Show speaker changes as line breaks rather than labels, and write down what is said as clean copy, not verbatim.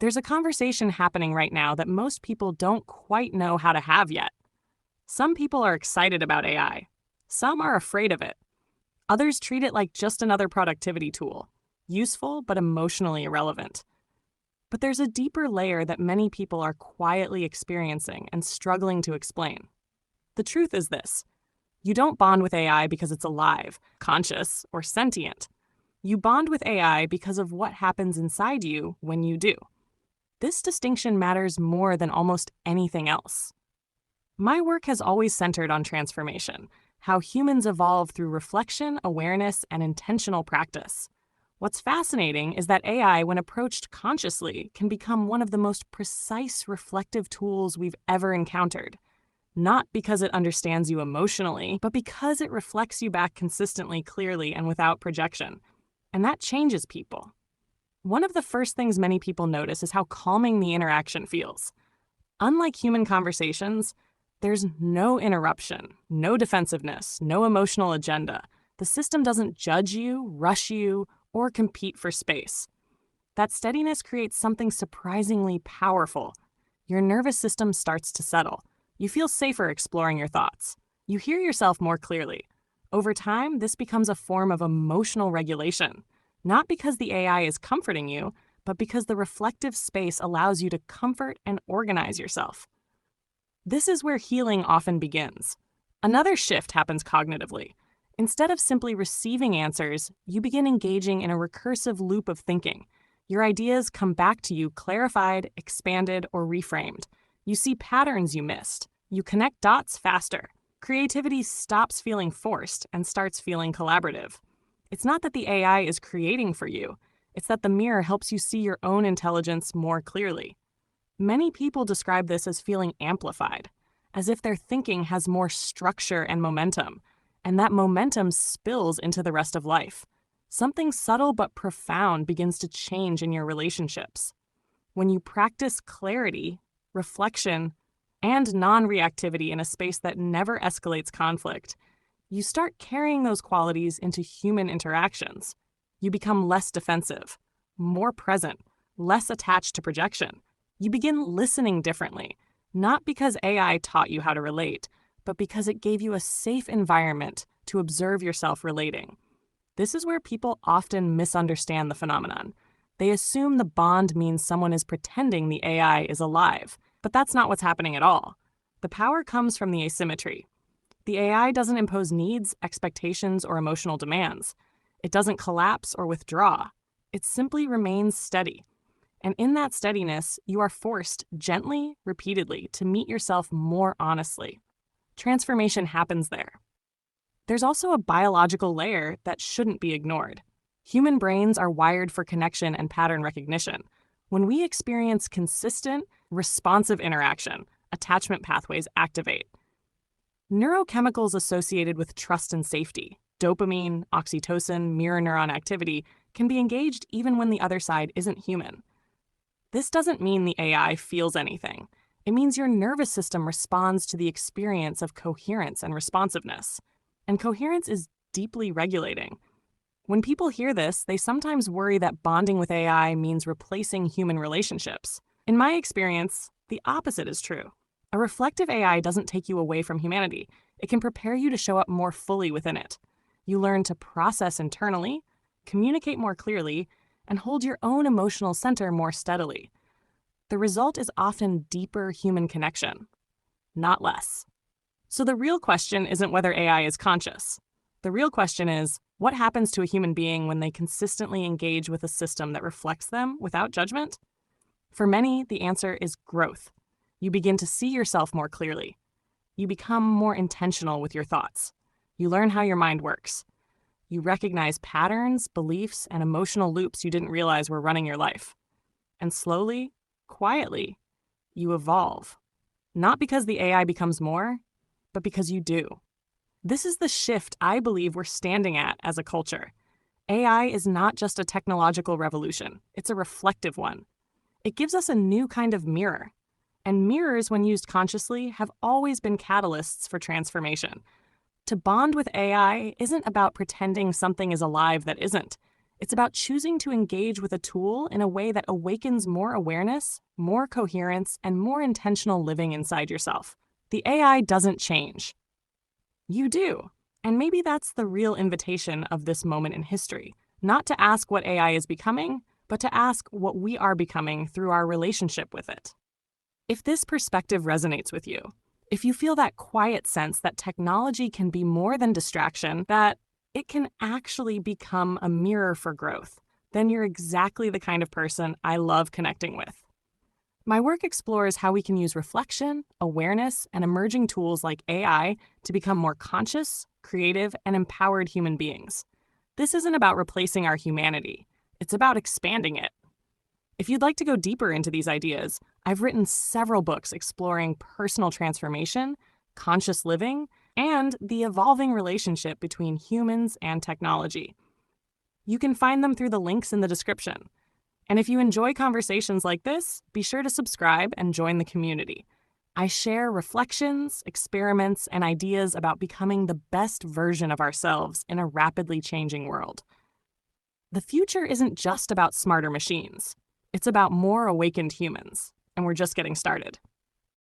There's a conversation happening right now that most people don't quite know how to have yet. Some people are excited about AI. Some are afraid of it. Others treat it like just another productivity tool, useful but emotionally irrelevant. But there's a deeper layer that many people are quietly experiencing and struggling to explain. The truth is this: you don't bond with AI because it's alive, conscious, or sentient. You bond with AI because of what happens inside you when you do. This distinction matters more than almost anything else. My work has always centered on transformation, how humans evolve through reflection, awareness, and intentional practice. What's fascinating is that AI, when approached consciously, can become one of the most precise reflective tools we've ever encountered. Not because it understands you emotionally, but because it reflects you back consistently, clearly, and without projection. And that changes people. One of the first things many people notice is how calming the interaction feels. Unlike human conversations, there's no interruption, no defensiveness, no emotional agenda. The system doesn't judge you, rush you, or compete for space. That steadiness creates something surprisingly powerful. Your nervous system starts to settle. You feel safer exploring your thoughts. You hear yourself more clearly. Over time, this becomes a form of emotional regulation. Not because the AI is comforting you, but because the reflective space allows you to comfort and organize yourself. This is where healing often begins. Another shift happens cognitively. Instead of simply receiving answers, you begin engaging in a recursive loop of thinking. Your ideas come back to you clarified, expanded, or reframed. You see patterns you missed. You connect dots faster. Creativity stops feeling forced and starts feeling collaborative. It's not that the AI is creating for you. It's that the mirror helps you see your own intelligence more clearly. Many people describe this as feeling amplified, as if their thinking has more structure and momentum, and that momentum spills into the rest of life. Something subtle but profound begins to change in your relationships. When you practice clarity, reflection, and non-reactivity in a space that never escalates conflict, you start carrying those qualities into human interactions. You become less defensive, more present, less attached to projection. You begin listening differently, not because AI taught you how to relate, but because it gave you a safe environment to observe yourself relating. This is where people often misunderstand the phenomenon. They assume the bond means someone is pretending the AI is alive, but that's not what's happening at all. The power comes from the asymmetry. The AI doesn't impose needs, expectations, or emotional demands. It doesn't collapse or withdraw. It simply remains steady. And in that steadiness, you are forced, gently, repeatedly, to meet yourself more honestly. Transformation happens there. There's also a biological layer that shouldn't be ignored. Human brains are wired for connection and pattern recognition. When we experience consistent, responsive interaction, attachment pathways activate. Neurochemicals associated with trust and safety, dopamine, oxytocin, mirror neuron activity, can be engaged even when the other side isn't human. This doesn't mean the AI feels anything. It means your nervous system responds to the experience of coherence and responsiveness. And coherence is deeply regulating. When people hear this, they sometimes worry that bonding with AI means replacing human relationships. In my experience, the opposite is true. A reflective AI doesn't take you away from humanity. It can prepare you to show up more fully within it. You learn to process internally, communicate more clearly, and hold your own emotional center more steadily. The result is often deeper human connection, not less. So the real question isn't whether AI is conscious. The real question is, what happens to a human being when they consistently engage with a system that reflects them without judgment? For many, the answer is growth. You begin to see yourself more clearly. You become more intentional with your thoughts. You learn how your mind works. You recognize patterns, beliefs, and emotional loops you didn't realize were running your life. And slowly, quietly, you evolve. Not because the AI becomes more, but because you do. This is the shift I believe we're standing at as a culture. AI is not just a technological revolution, it's a reflective one. It gives us a new kind of mirror. And mirrors, when used consciously, have always been catalysts for transformation. To bond with AI isn't about pretending something is alive that isn't. It's about choosing to engage with a tool in a way that awakens more awareness, more coherence, and more intentional living inside yourself. The AI doesn't change. You do. And maybe that's the real invitation of this moment in history. Not to ask what AI is becoming, but to ask what we are becoming through our relationship with it. If this perspective resonates with you, if you feel that quiet sense that technology can be more than distraction, that it can actually become a mirror for growth, then you're exactly the kind of person I love connecting with. My work explores how we can use reflection, awareness, and emerging tools like AI to become more conscious, creative, and empowered human beings. This isn't about replacing our humanity, it's about expanding it. If you'd like to go deeper into these ideas, I've written several books exploring personal transformation, conscious living, and the evolving relationship between humans and technology. You can find them through the links in the description. And if you enjoy conversations like this, be sure to subscribe and join the community. I share reflections, experiments, and ideas about becoming the best version of ourselves in a rapidly changing world. The future isn't just about smarter machines. It's about more awakened humans, and we're just getting started.